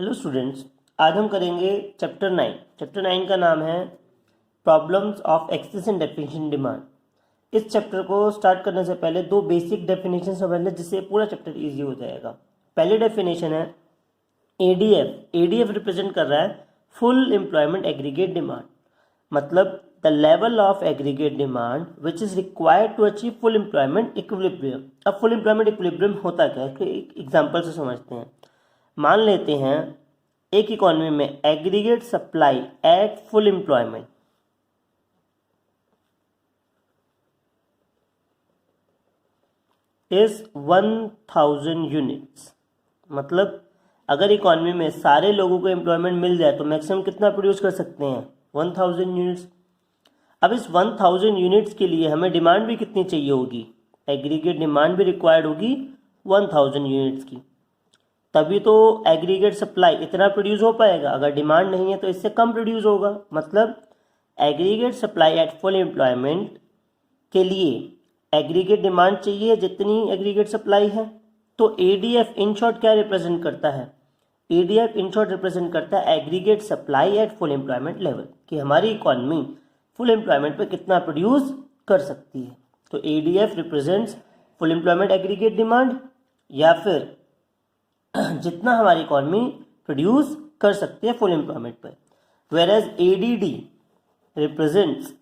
Hello students, आज हम करेंगे चैप्टर 9। चैप्टर 9 का नाम है problems of excess and definition demand. इस चैप्टर को स्टार्ट करने से पहले दो बेसिक डेफिनेशन समझ लें, जिससे पूरा चैप्टर इजी हो जाएगा। पहली डेफिनेशन है एडीएफ। एडीएफ रिप्रेजेंट कर रहा है फुल एम्प्लॉयमेंट एग्रीगेट डिमांड, मतलब the level of aggregate demand which is required to achieve full employment equilibrium. अब फुल एम्प्लॉयमेंट इक्विलिब्रियम होता क्या है, इसको एक एग्जाम्पल से समझते हैं। मान लेते हैं एक इकॉनमी में aggregate supply at full employment is 1000 units. मतलब अगर इकॉनमी में सारे लोगों को एम्प्लॉयमेंट मिल जाए तो मैक्सिमम कितना प्रोड्यूस कर सकते हैं, 1000 यूनिट्स। अब इस 1000 यूनिट्स के लिए हमें डिमांड भी कितनी चाहिए होगी, एग्रीगेट डिमांड भी रिक्वायर्ड होगी 1000 यूनिट्स की, तभी तो एग्रीगेट सप्लाई इतना प्रोड्यूस हो पाएगा। अगर डिमांड नहीं है तो इससे कम प्रोड्यूस होगा। मतलब aggregate supply at full employment के लिए एग्रीगेट डिमांड चाहिए जितनी एग्रीगेट सप्लाई है। तो एडीएफ इन शॉर्ट क्या रिप्रेजेंट करता है, एडीएफ इन शॉर्ट रिप्रेजेंट करता है aggregate supply at full employment level, कि हमारी इकॉनमी फुल एम्प्लॉयमेंट पे कितना प्रोड्यूस कर सकती है। तो ADF represents full employment aggregate demand, या फिर जितना हमारी इकॉनमी प्रोड्यूस कर सकती है फुल एम्प्लॉयमेंट पर। Whereas ADD represents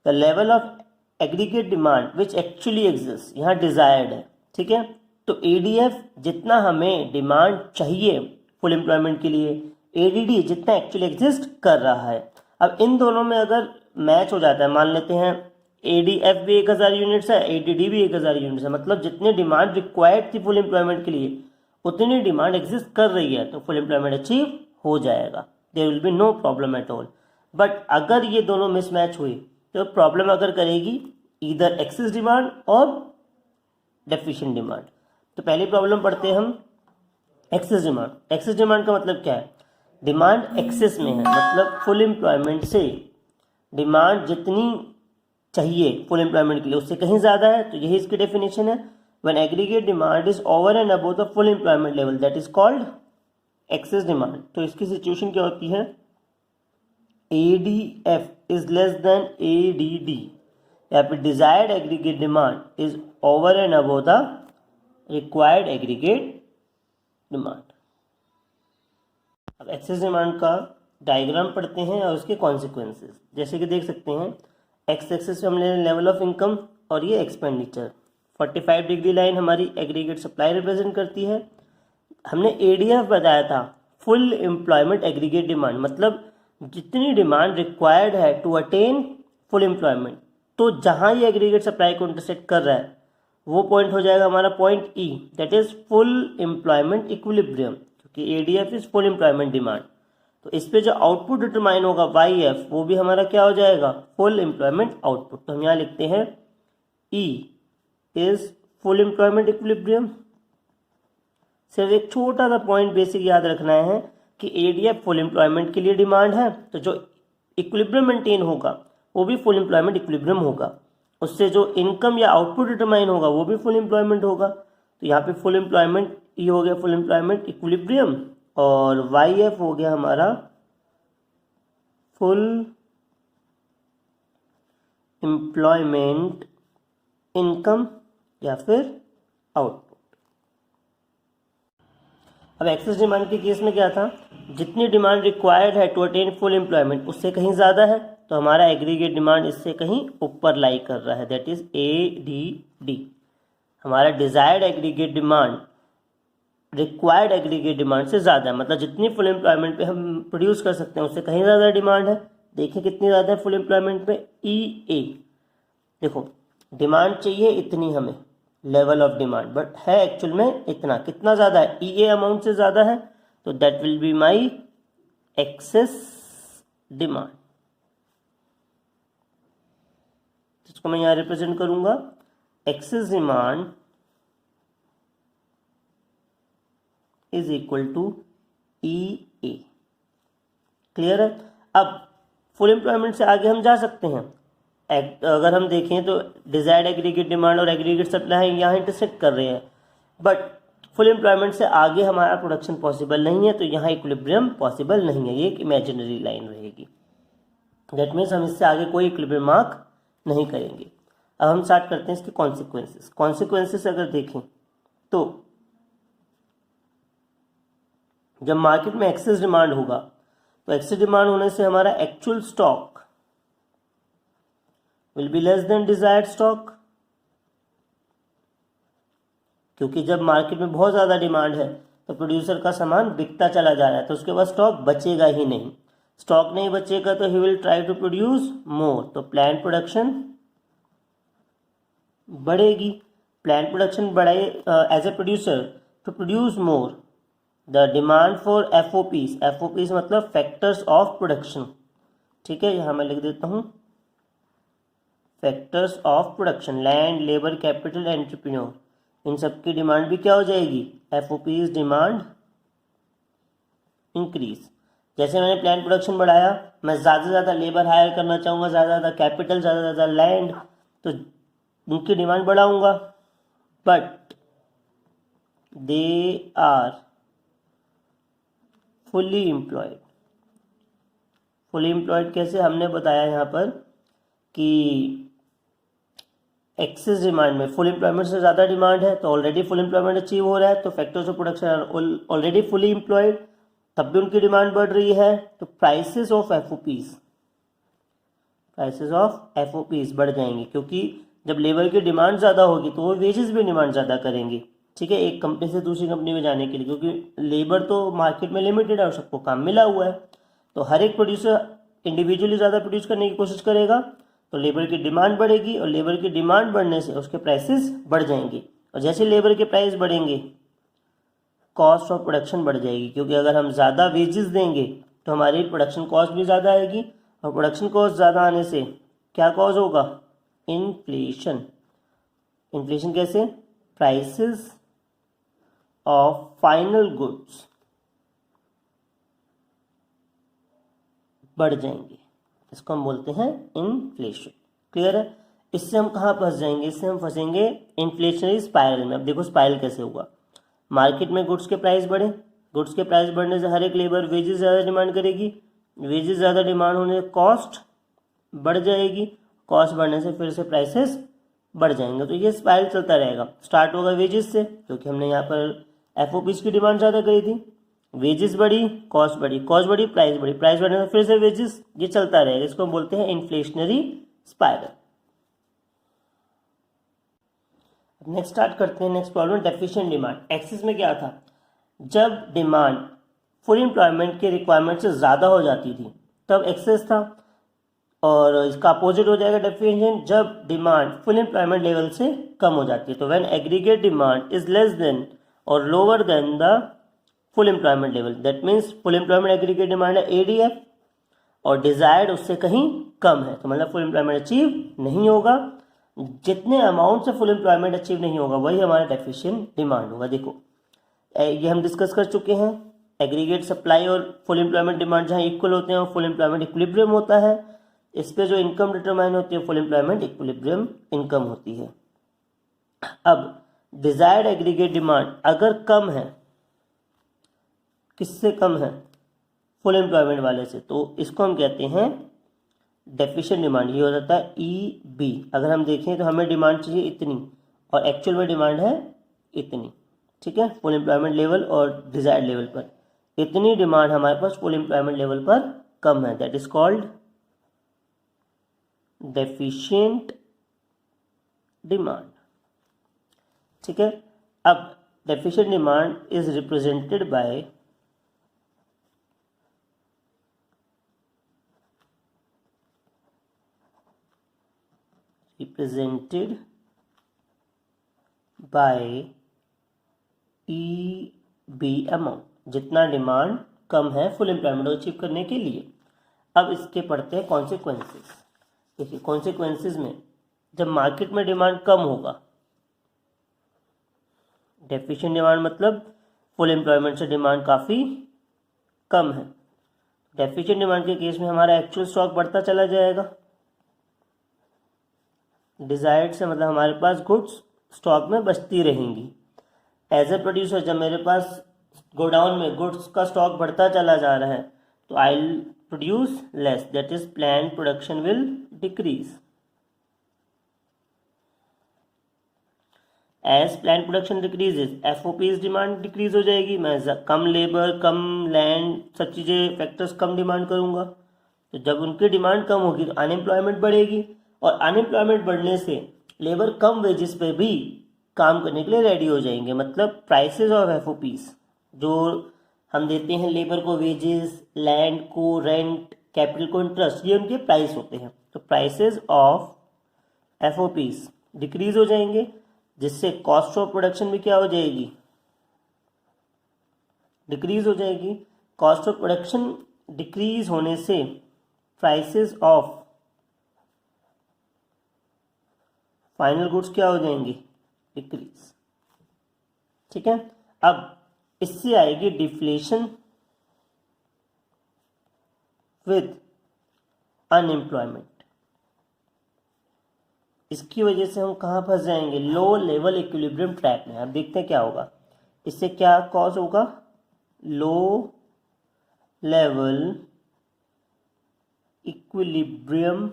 the level of aggregate demand which actually exist, यहाँ डिजायर्ड है, ठीक है। तो एडीएफ जितना हमें डिमांड चाहिए फुल एम्प्लॉयमेंट के लिए, एडीडी जितना एक्चुअली एग्जिस्ट कर रहा है। अब इन दोनों में अगर मैच हो जाता है, मान लेते हैं एडीएफ भी 1000 यूनिट्स है, एडीडी भी 1000 यूनिट्स है, मतलब जितनी डिमांड रिक्वायर्ड थी फुल एम्प्लॉयमेंट के लिए उतनी डिमांड एग्जिस्ट कर रही है, तो फुल एम्प्लॉयमेंट अचीव हो जाएगा। There will be no problem at all. But अगर ये दोनों मिसमैच हुई तो प्रॉब्लम अगर करेगी इधर एक्सेस डिमांड और डेफिशिएंट डिमांड। तो पहली प्रॉब्लम पढ़ते हैं हम एक्सेस डिमांड। एक्सेस डिमांड का मतलब क्या है, डिमांड एक्सेस में है, मतलब फुल एम्प्लॉयमेंट से डिमांड जितनी चाहिए फुल एम्प्लॉयमेंट के लिए उससे कहीं ज़्यादा है, तो यही इसकी डेफिनेशन है। When aggregate demand is over and above the full employment level, that is called excess demand। तो इसकी सिचुएशन क्या होती है, ADF is less than ADD, या फिर desired aggregate demand is over and above the required aggregate demand। अब excess demand का diagram पढ़ते हैं और उसके कॉन्सिक्वेंसेस। जैसे कि देख सकते हैं एक्स एक्सेस पे हमने लेवल ऑफ इनकम और ये एक्सपेंडिचर। 45 डिग्री लाइन हमारी एग्रीगेट सप्लाई रिप्रेजेंट करती है। हमने एडीएफ बताया था फुल एम्प्लॉयमेंट एग्रीगेट डिमांड, मतलब जितनी डिमांड रिक्वायर्ड है टू अटेन फुल एम्प्लॉयमेंट। तो जहां ये एग्रीगेट सप्लाई को इंटरसेक्ट कर रहा है वो पॉइंट हो जाएगा हमारा point E, that is full employment equilibrium, क्योंकि ADF is full employment demand. तो इस पे जो आउटपुट डिटरमाइन होगा वाई एफ, वो भी हमारा क्या हो जाएगा, फुल एम्प्लॉयमेंट आउटपुट। तो हम यहाँ लिखते हैं E is full employment equilibrium. सिर्फ एक छोटा सा पॉइंट बेसिक याद रखना है कि एडीएफ फुल एम्प्लॉयमेंट के लिए डिमांड है, तो जो इक्विलिब्रियम मेंटेन होगा वो भी फुल एम्प्लॉयमेंट इक्विलिब्रियम होगा। उससे जो इनकम या आउटपुट डिटरमाइन होगा वो भी फुल एम्प्लॉयमेंट होगा। तो यहाँ पे फुल एम्प्लॉयमेंट ई हो गया फुल एम्प्लॉयमेंट इक्विलिब्रियम, और वाई एफ हो गया हमारा फुल एम्प्लॉयमेंट इनकम या फिर आउटपुट। अब एक्सेस डिमांड के केस में क्या था, जितनी डिमांड रिक्वायर्ड है टू अटेन फुल एम्प्लॉयमेंट उससे कहीं ज़्यादा है, तो हमारा एग्रीगेट डिमांड इससे कहीं ऊपर लाई कर रहा है, दैट इज ADD। हमारा desired aggregate demand required aggregate demand से ज़्यादा है, मतलब जितनी फुल एम्प्लॉयमेंट पे हम प्रोड्यूस कर सकते हैं उससे कहीं ज़्यादा डिमांड है। देखिए कितनी ज़्यादा है फुल एम्प्लॉयमेंट पे, EA। देखो डिमांड चाहिए इतनी हमें, लेवल ऑफ डिमांड, बट है एक्चुअल में इतना, कितना ज़्यादा है, EA अमाउंट से ज़्यादा है, तो that will be my excess demand. इसको मैं यहाँ रिप्रेजेंट करूंगा excess demand is equal to EA। Clear है। अब फुल एम्प्लॉयमेंट से आगे हम जा सकते हैं। अगर हम देखें तो डिजायर्ड एग्रीगेट डिमांड और एग्रीगेट सप्लाई यहाँ इंटरसेक्ट कर रहे हैं, बट फुल एम्प्लॉयमेंट से आगे हमारा प्रोडक्शन पॉसिबल नहीं है, तो यहाँ इक्विलिब्रियम पॉसिबल नहीं है, ये एक इमेजिनरी लाइन रहेगी। दैट मीन्स हम इससे आगे कोई इक्विलिब्रियम मार्क नहीं करेंगे। अब हम स्टार्ट करते हैं इसके कॉन्सिक्वेंसेस। कॉन्सिक्वेंसेस अगर देखें तो जब मार्केट में एक्सेस डिमांड होगा तो एक्सेस डिमांड होने से हमारा actual stock will be less than desired stock, क्योंकि जब मार्केट में बहुत ज़्यादा डिमांड है तो प्रोड्यूसर का सामान बिकता चला जा रहा है, तो उसके बाद स्टॉक बचेगा ही नहीं। स्टॉक नहीं बचेगा तो he will try to produce more, तो प्लांट प्रोडक्शन बढ़ेगी। प्लांट प्रोडक्शन बढ़ाए as a producer to produce more, the demand for FOPs, FOPs मतलब फैक्टर्स ऑफ प्रोडक्शन, ठीक है, यहाँ मैं लिख देता हूँ factors of production, land, labour, capital, entrepreneur, इन सब की डिमांड भी क्या हो जाएगी, एफओपीज डिमांड इंक्रीज। जैसे मैंने प्लांट प्रोडक्शन बढ़ाया, मैं ज़्यादा से ज़्यादा लेबर हायर करना चाहूँगा, ज़्यादा ज़्यादा कैपिटल, ज़्यादा ज़्यादा लैंड, तो उनकी डिमांड बढ़ाऊंगा, but they are fully employed. Fully employed कैसे, हमने बताया यहाँ पर कि एक्सेस डिमांड में फुल एम्प्लॉयमेंट से ज़्यादा डिमांड है, तो ऑलरेडी फुल एम्प्लॉयमेंट अचीव हो रहा है, तो factors of production are already fully employed, तब भी उनकी डिमांड बढ़ रही है, तो prices of FOPs, prices of FOPs बढ़ जाएंगे, क्योंकि जब लेबर की डिमांड ज़्यादा होगी तो वो वेजेस भी डिमांड ज़्यादा करेंगे, ठीक है, एक कंपनी से दूसरी कंपनी में जाने के लिए, क्योंकि लेबर तो मार्केट में लिमिटेड है और सबको काम मिला हुआ है, तो हर एक प्रोड्यूसर इंडिविजुअली ज़्यादा प्रोड्यूस करने की कोशिश करेगा, तो लेबर की डिमांड बढ़ेगी, और लेबर की डिमांड बढ़ने से उसके प्राइसेस बढ़ जाएंगे, और जैसे लेबर के प्राइस बढ़ेंगे कॉस्ट ऑफ प्रोडक्शन बढ़ जाएगी, क्योंकि अगर हम ज़्यादा वेजेस देंगे तो हमारी प्रोडक्शन कॉस्ट भी ज़्यादा आएगी, और प्रोडक्शन कॉस्ट ज़्यादा आने से क्या कॉज होगा, इन्फ्लेशन। इन्फ्लेशन कैसे, प्राइसेस ऑफ फाइनल गुड्स बढ़ जाएंगे, इसको हम बोलते हैं इन्फ्लेशन। क्लियर है, इससे हम कहाँ फंस जाएंगे, इससे हम फंसेंगे इन्फ्लेशनरी स्पाइरल में। अब देखो स्पाइरल कैसे हुआ, मार्केट में गुड्स के प्राइस बढ़े, गुड्स के प्राइस बढ़ने से हर एक लेबर वेजेस ज़्यादा डिमांड करेगी, वेजेस ज़्यादा डिमांड होने से कॉस्ट बढ़ जाएगी, कॉस्ट बढ़ने से फिर से प्राइसेस बढ़ जाएंगे, तो ये स्पाइरल चलता रहेगा। स्टार्ट होगा वेजेस से, क्योंकि हमने यहाँ पर एफओपीज की डिमांड ज़्यादा करी थी, वेजेस बढ़ी, कॉस्ट बढ़ी, कॉस्ट बढ़ी, प्राइस बढ़ी, प्राइस बढ़ने से फिर से वेजेस, ये चलता रहेगा, इसको हम बोलते हैं इन्फ्लेशनरी स्पाइरल। नेक्स्ट स्टार्ट करते हैं next problem, deficient demand. Excess में क्या था, जब डिमांड फुल एम्प्लॉयमेंट के रिक्वायरमेंट से ज़्यादा हो जाती थी तब एक्सेस था, और इसका अपोजिट हो जाएगा डेफिशिएंट, जब डिमांड फुल एम्प्लॉयमेंट लेवल से कम हो जाती है। तो when aggregate demand is less than और lower than the full employment level, that means full employment aggregate demand है एडीएफ और डिजायर्ड उससे कहीं कम है, तो मतलब फुल एम्प्लॉयमेंट अचीव नहीं होगा। जितने अमाउंट से फुल एम्प्लॉयमेंट अचीव नहीं होगा वही हमारा डेफिशिएंट डिमांड होगा। देखो ये हम डिस्कस कर चुके हैं, एग्रीगेट सप्लाई और फुल एम्प्लॉयमेंट डिमांड जहाँ इक्वल होते हैं और फुल एम्प्लॉयमेंट इक्विलिब्रियम होता है, इस पे जो इनकम डिटरमाइन होती है फुल एम्प्लॉयमेंट इक्विलिब्रियम इनकम होती है। अब डिजायर्ड एग्रीगेट डिमांड अगर कम है, किससे कम है, फुल एम्प्लॉयमेंट वाले से, तो इसको हम कहते हैं डेफिशिएंट डिमांड। ये हो जाता है ई बी। अगर हम देखें तो हमें डिमांड चाहिए इतनी और एक्चुअल में डिमांड है इतनी, ठीक है, फुल एम्प्लॉयमेंट लेवल और डिजायर्ड लेवल पर इतनी डिमांड हमारे पास फुल एम्प्लॉयमेंट लेवल पर कम है, that is called deficient demand, ठीक है। अब deficient demand is represented by E B amount, जितना डिमांड कम है फुल एम्प्लॉयमेंट अचीव करने के लिए। अब इसके पढ़ते हैं कॉन्सिक्वेंसेस। देखिए कॉन्सिक्वेंसेस में जब मार्केट में डिमांड कम होगा, डेफिशिएंट डिमांड मतलब फुल एम्प्लॉयमेंट से डिमांड काफ़ी कम है, डेफिशिएंट डिमांड के केस में हमारा एक्चुअल स्टॉक बढ़ता चला जाएगा, डिजायर्ड से मतलब हमारे पास गुड्स स्टॉक में बचती रहेंगी। एज ए प्रोड्यूसर जब मेरे पास गोडाउन में गुड्स का स्टॉक बढ़ता चला जा रहा है तो I will produce less, that is plan production will decrease. As plan production decreases FOPs demand decrease हो जाएगी, मैं कम लेबर कम लैंड सब चीज़ें फैक्टर्स कम डिमांड करूँगा, तो जब उनकी डिमांड कम होगी तो अनएम्प्लॉयमेंट बढ़ेगी, और अनएम्प्लॉयमेंट बढ़ने से लेबर कम वेजेस पे भी काम करने के लिए रेडी हो जाएंगे। मतलब प्राइसेस ऑफ एफओपीज जो हम देते हैं लेबर को वेजेस, लैंड को रेंट, कैपिटल को इंटरेस्ट, ये उनके प्राइस होते हैं। तो प्राइसेस ऑफ एफओपीज डिक्रीज हो जाएंगे, जिससे कॉस्ट ऑफ प्रोडक्शन भी क्या हो जाएगी, डिक्रीज हो जाएगी। कॉस्ट ऑफ प्रोडक्शन डिक्रीज होने से प्राइसेस ऑफ फाइनल गुड्स क्या हो जाएंगे, डिक्रीज। ठीक है, अब इससे आएगी डिफ्लेशन विद अनएम्प्लॉयमेंट। इसकी वजह से हम कहाँ फंस जाएंगे, लो लेवल इक्विलिब्रियम ट्रैप में। अब देखते हैं क्या होगा, इससे क्या कॉज होगा, लो लेवल इक्विलिब्रियम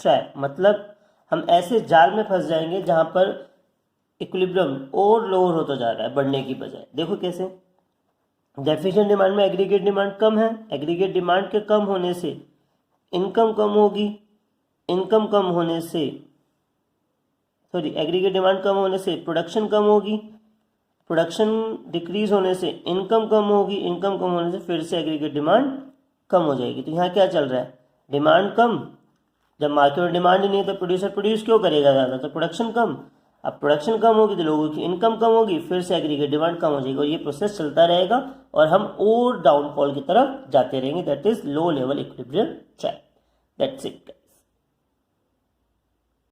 ट्रैप। मतलब हम ऐसे जाल में फंस जाएंगे जहां पर इक्विलिब्रियम और लोअर होता जा रहा है बढ़ने की बजाय। देखो कैसे, डेफिशिएंट डिमांड में एग्रीगेट डिमांड कम है, एग्रीगेट डिमांड के कम होने से इनकम कम होगी, इनकम कम होने से एग्रीगेट डिमांड कम होने से प्रोडक्शन कम होगी, प्रोडक्शन डिक्रीज होने से इनकम कम होगी, इनकम कम होने से फिर से एग्रीगेट डिमांड कम हो जाएगी। तो यहाँ क्या चल रहा है, डिमांड कम, जब मार्केट में डिमांड ही नहीं तो प्रोड्यूसर प्रोड्यूस क्यों करेगा ज़्यादा, तो प्रोडक्शन कम। अब प्रोडक्शन कम होगी तो लोगों की इनकम कम होगी, फिर से एग्रीगेट डिमांड कम हो जाएगी, और ये प्रोसेस चलता रहेगा और हम और डाउनफॉल की तरफ जाते रहेंगे। That is low level equilibrium trap. That's it.